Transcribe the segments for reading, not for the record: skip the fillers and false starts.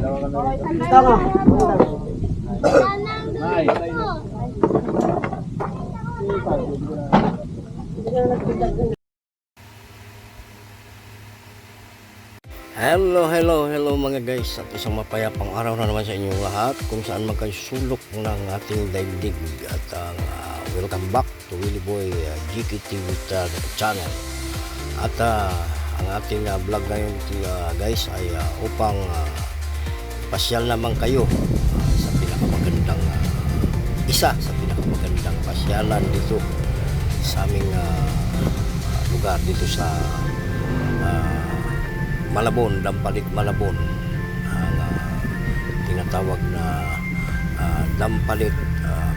Tama. Hello mga guys, at isang mapayapang araw na naman sa inyong lahat kung saan magkasulok ng ating daigdig at welcome back to Willie Boy GKTV channel. At ang ating vlog ngayon guys ay upang pasyal naman kayo sa pinakamagandang isa sa pinakamagandang pasyalan dito sa aming lugar dito sa Malabon, Dampalit Malabon, ang tinatawag na Dampalit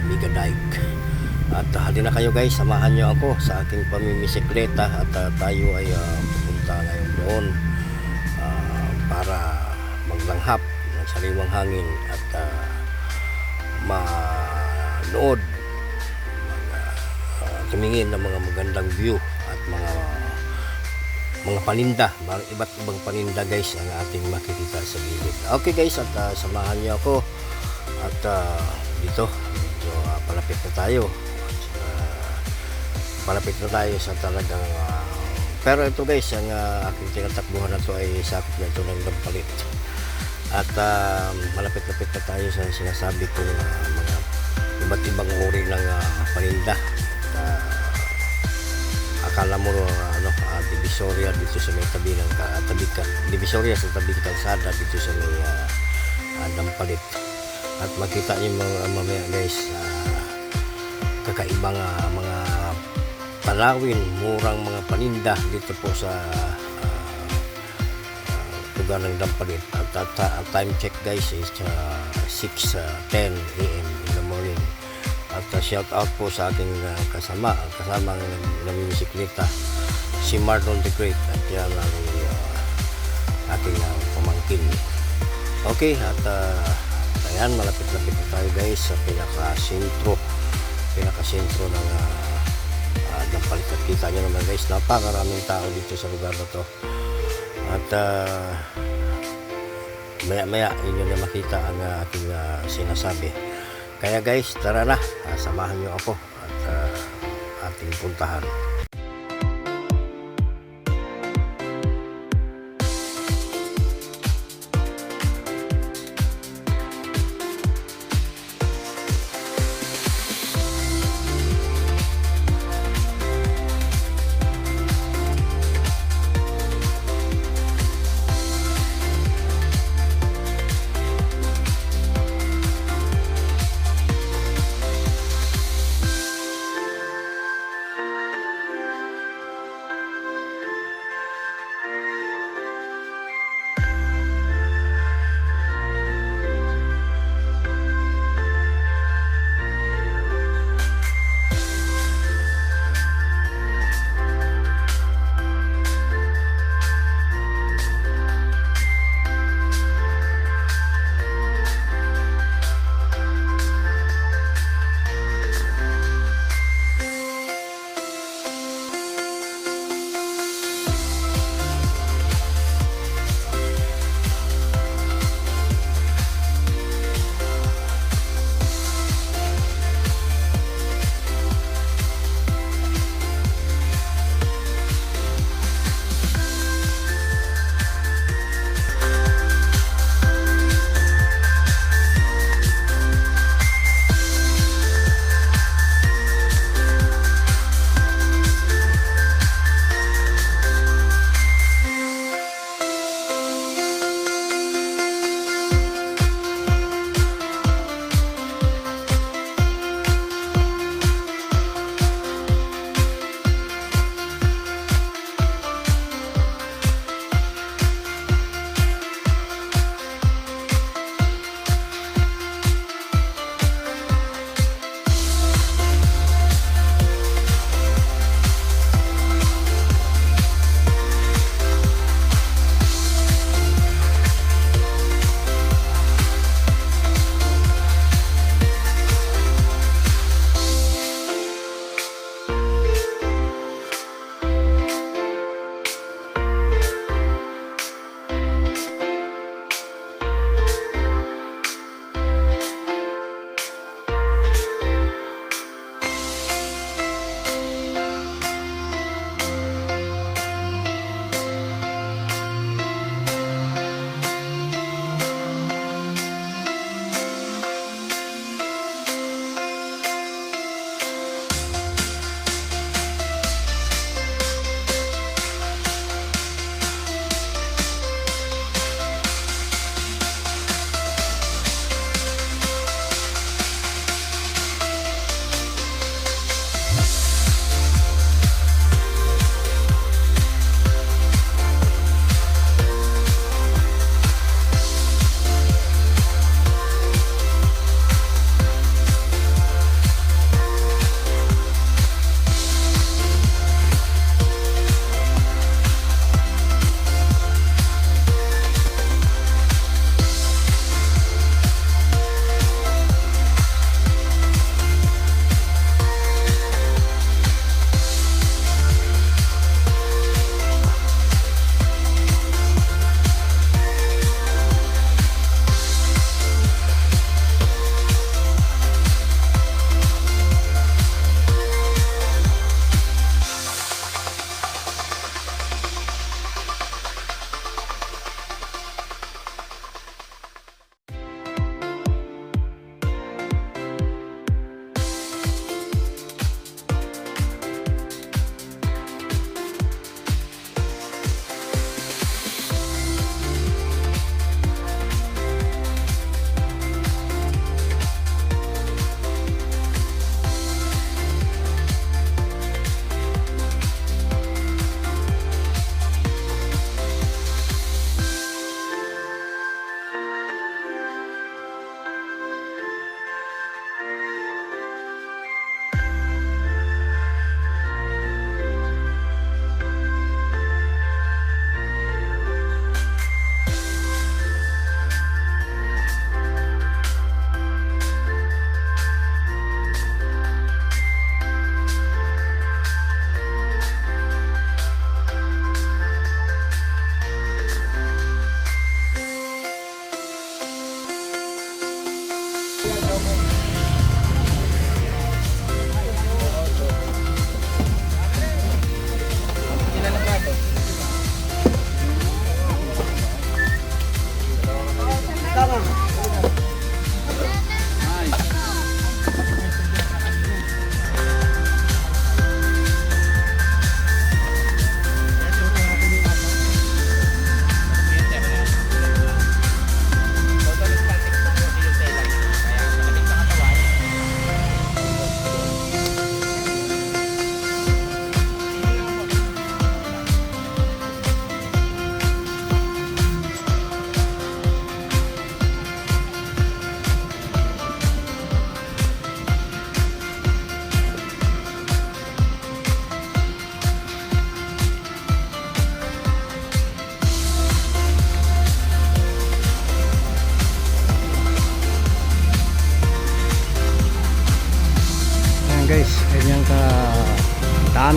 Mega Dike. At halina kayo guys, samahan nyo ako sa aking pamimisikleta at tayo ay pupunta ngayon doon para maglanghap ng sariwang hangin at manood, tumingin ng mga magandang view at mga paninda, iba't ibang paninda guys ang ating makikita sa gilid. Okay guys, at samahan niyo ako at dito palapit na tayo sa talagang pero ito guys, ang aking tinatakbuhan na to ay sakop na ito ng Dampalit at malapit-lapit na tayo sa sinasabi kong mga iba't ibang uri ng paninda. Akala mo Divisoria dito sa may tabi ng Divisoria sa tabi ng kalsada dito sa may Dampalit. At makita niyo mamaya guys, kakaibang mga palawin, murang mga paninda dito po sa lugar ng Dampalit. At time check guys is 6:10 AM in the morning. At shout out po sa aking kasamang namimisikleta, si Marlon the Great, at yan ang aking pamangkin. Okay, at ayan, malapit-lapit na tayo guys sa pinaka-sentro ng Dampalit. At kita nyo naman guys, napakaraming tao dito sa lugar na to. At maya-maya inyo na makita ang aking sinasabi. Kaya guys, tara na, samahan nyo ako at ating puntahan.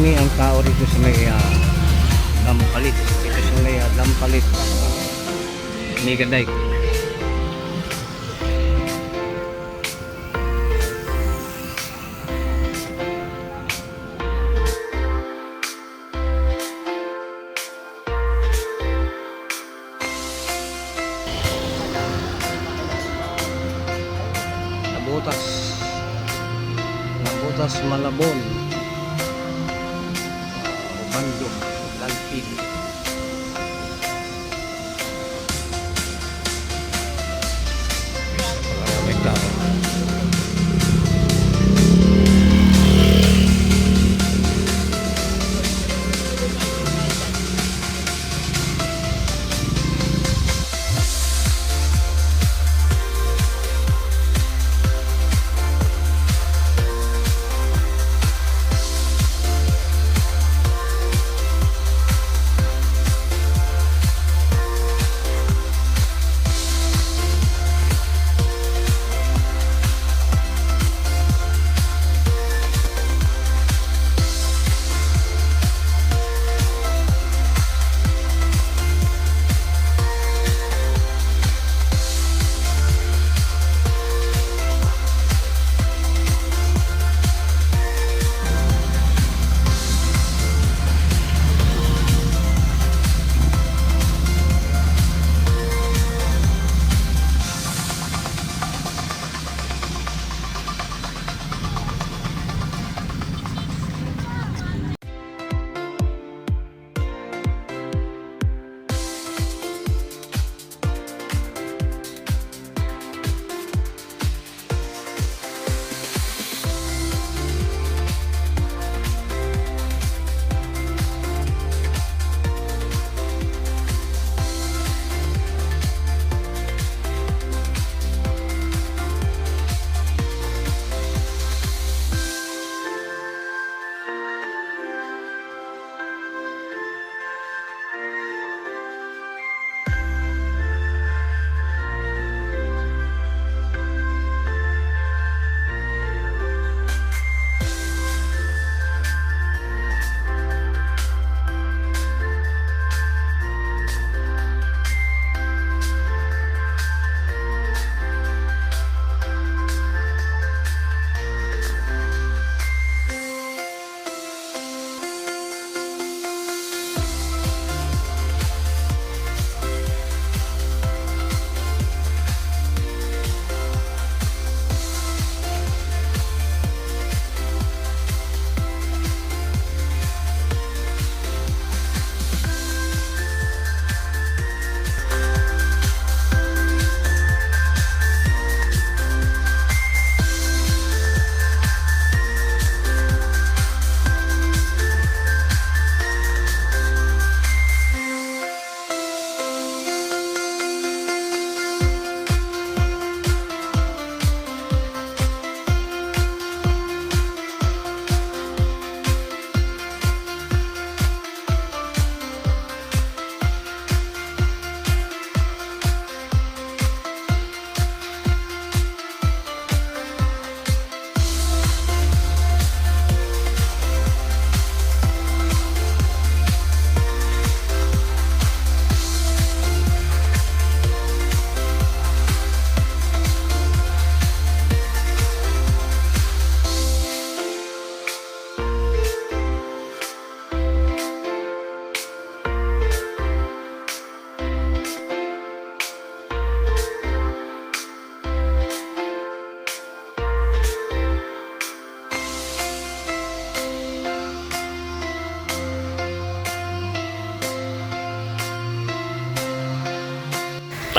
marami ang tao rito sa may Dampalit. Ito sa may Dampalit, Mega Dike. Nabutas Malabon, Bando, Lalpig. Maraming tao.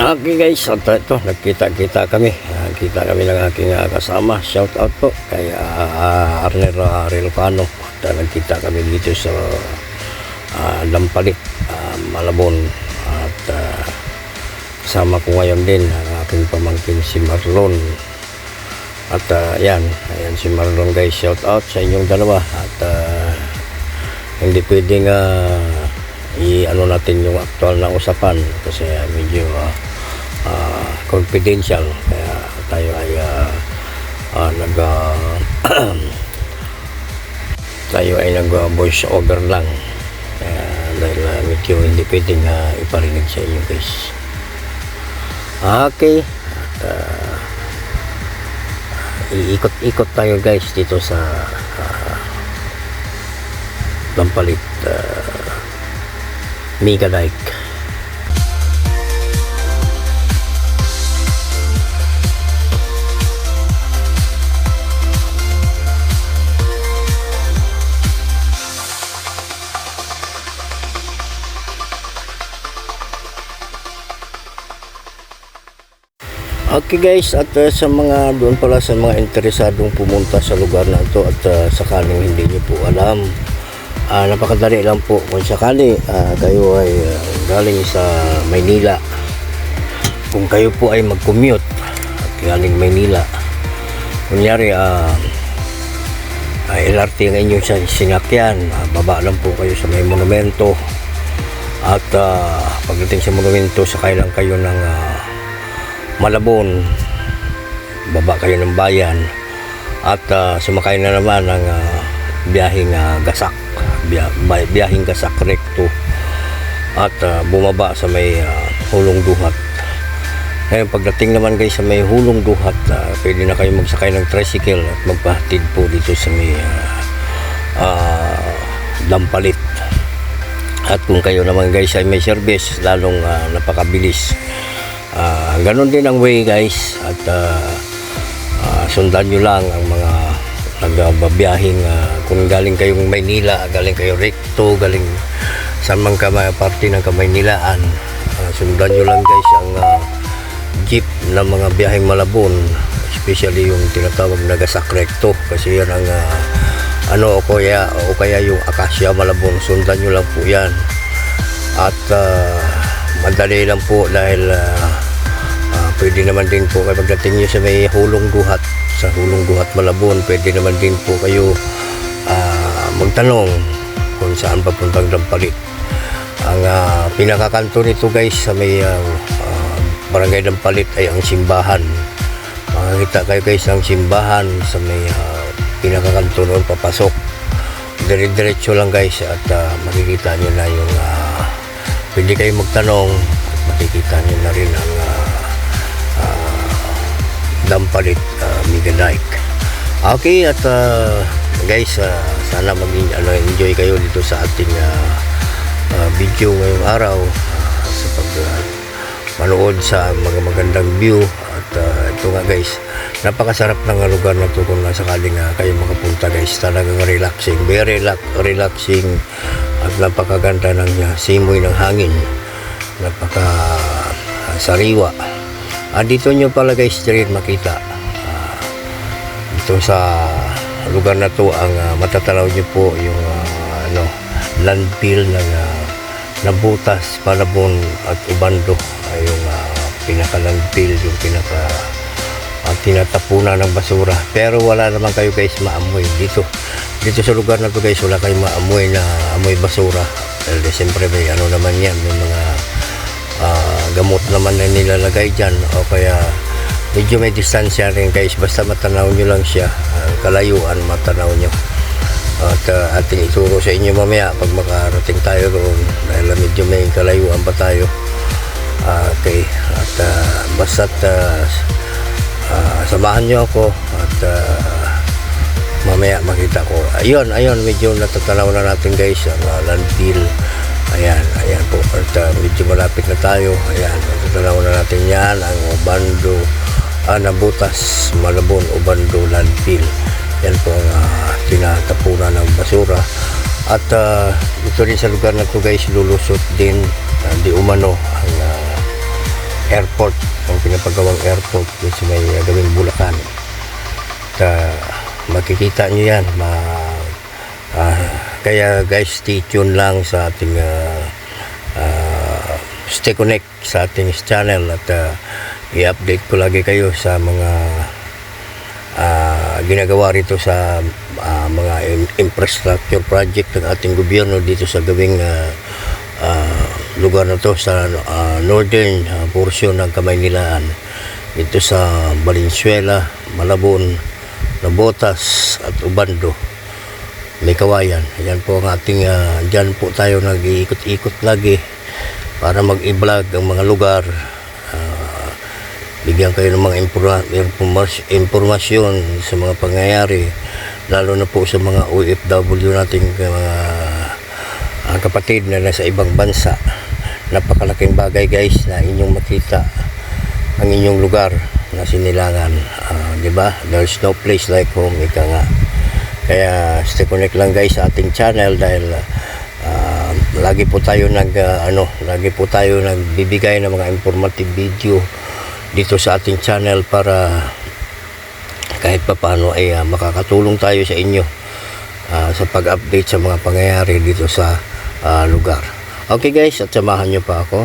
Okay guys, at ito, nagkita-kita kami. Kita kami ng aking kasama. Shout out po kay Arner Rilcano. At nagkita kami dito sa Dampalit, Malabon. At kasama ko ngayon din ang aking pamangkin si Marlon. At ayan si Marlon guys, shout out sa inyong dalawa. At hindi pwedeng i-ano natin yung actual na usapan kasi medyo confidential, kaya tayo ay tayo ay nag-voice over lang dahil medyo hindi pwedeng iparinig sa inyo guys. Okay, at iikot-ikot tayo guys dito sa Dampalit Mega Dike. Okay guys, at sa mga doon pala sa mga interesadong pumunta sa lugar na ito at sakaling hindi nyo po alam, napakadali lang po kung sakali kayo ay galing sa Maynila. Kung kayo po ay mag-commute at galing Maynila, kunyari LRT ang inyong sinakyan, baba lang po kayo sa may monumento at pagdating sa monumento sakay lang kayo ng Malabon, baba kayo ng bayan at sumakay na naman ng biyaheng Gasak Recto at bumaba sa may Hulong Duhat. Ngayon pagdating naman guys sa may Hulong Duhat, pwede na kayo magsakay ng tricycle at magpahatid po dito sa may Dampalit. At kung kayo naman guys ay may service, lalong napakabilis. Ganon din ang way guys, at sundan nyo lang ang mga nagbabiyahing kung galing kayong Maynila, galing kayo Recto, galing sa mga parte ng Kamaynilaan, sundan nyo lang guys ang jeep ng mga biyaheng Malabon, especially yung tinatawag na Gasak Recto, kasi yan ang o kaya yung Acacia Malabon. Sundan nyo lang po yan at madali lang po dahil pwede naman din po kayo pagdating nyo sa may Hulong Duhat, sa Hulong Duhat Malabon, pwede naman din po kayo magtanong kung saan papuntang Dampalit. Ang pinakakanto nito guys sa may Barangay Dampalit ay ang simbahan. Makakita kayo guys ng simbahan sa may pinakakanto noon papasok. Dire-diretso lang guys at makikita nyo na yung pwede kayo magtanong at makikita nyo na rin ang Dampalit Mega Dike. Okay, at guys, sana enjoy kayo dito sa ating video ngayong araw sa panood sa mga magandang view. At ito nga guys, napakasarap ng lugar na ito kung sakaling kayo makapunta guys. Talagang relaxing, very relaxing at napakaganda ng simoy ng hangin, napaka sariwa. Dito nyo pala guys rin makita dito sa lugar na to ang matatalaw nyo po yung landfill ng Nabutas, Malabon at Ubando. Yung pinaka landfill, yung pinaka tinatapunan ng basura, pero wala naman kayo guys maamoy dito sa lugar na to guys. Wala kayong maamoy na amoy basura dahil siyempre may naman yan, may mga gamot naman na nilalagay dyan, o kaya medyo may distansya rin guys, basta matanaw nyo lang siya, kalayuan matanaw nyo. At ating ituro sa inyo mamaya pag makarating tayo roon dahil medyo may kalayuan pa tayo. Okay, at basta't samahan nyo ako at mamaya makita ko. Ayun, medyo natatanaw na natin guys ang landfill. Ayan po, at medyo malapit na tayo. Ayan, natatanaw na natin yan ang Ubando, Nabutas, Malabon, Ubando landfill. Yan po ang tinatapunan ng basura. At ito rin sa lugar na to guys, lulusot din di umano ang airport, ang pinapagawang airport sa may gawing Bulacan. At makikita nyo yan, kaya guys, stay tuned lang sa ating stay connect sa ating channel at i-update ko lagi kayo sa mga ginagawa rito sa mga infrastructure project ng ating gobyerno dito sa gawing lugar na to sa northern portion ng Kamaynilaan, dito sa Valenzuela, Malabon, Nabotas at Ubando. may kawayan. Ayan po ang ating dyan po tayo nag-iikot-ikot lagi para mag-i-vlog ang mga lugar. Bigyan kayo ng mga impormasyon sa mga pangyayari, lalo na po sa mga OFW nating mga kapatid na nasa ibang bansa. Napakalaking bagay guys na inyong makita ang inyong lugar na sinilangan, di ba? There's no place like home, ika nga. Kaya stay connect lang guys sa ating channel dahil lagi po tayo nagbibigay ng mga informative video dito sa ating channel para kahit papaano ay makakatulong tayo sa inyo sa pag-update sa mga pangyayari dito sa lugar. Okay guys, at samahan nyo pa ako.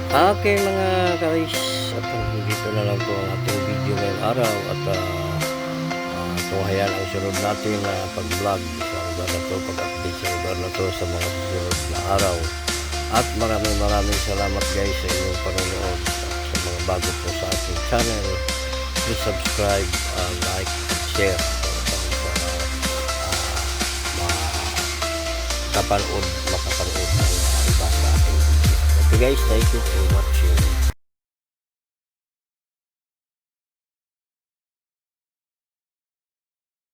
Okay mga guys, at dito na lang po ang ating video ngayong araw at tuhayan ang sunod natin na pag-vlog sa lugar na to, pag-update sa lugar na to sa mga sunod na araw. At maraming salamat guys sa inyong panonood. Sa mga bago po sa ating channel, please subscribe, like, share para makapanood ng iba sa ating video. Okay guys, thank you for watching.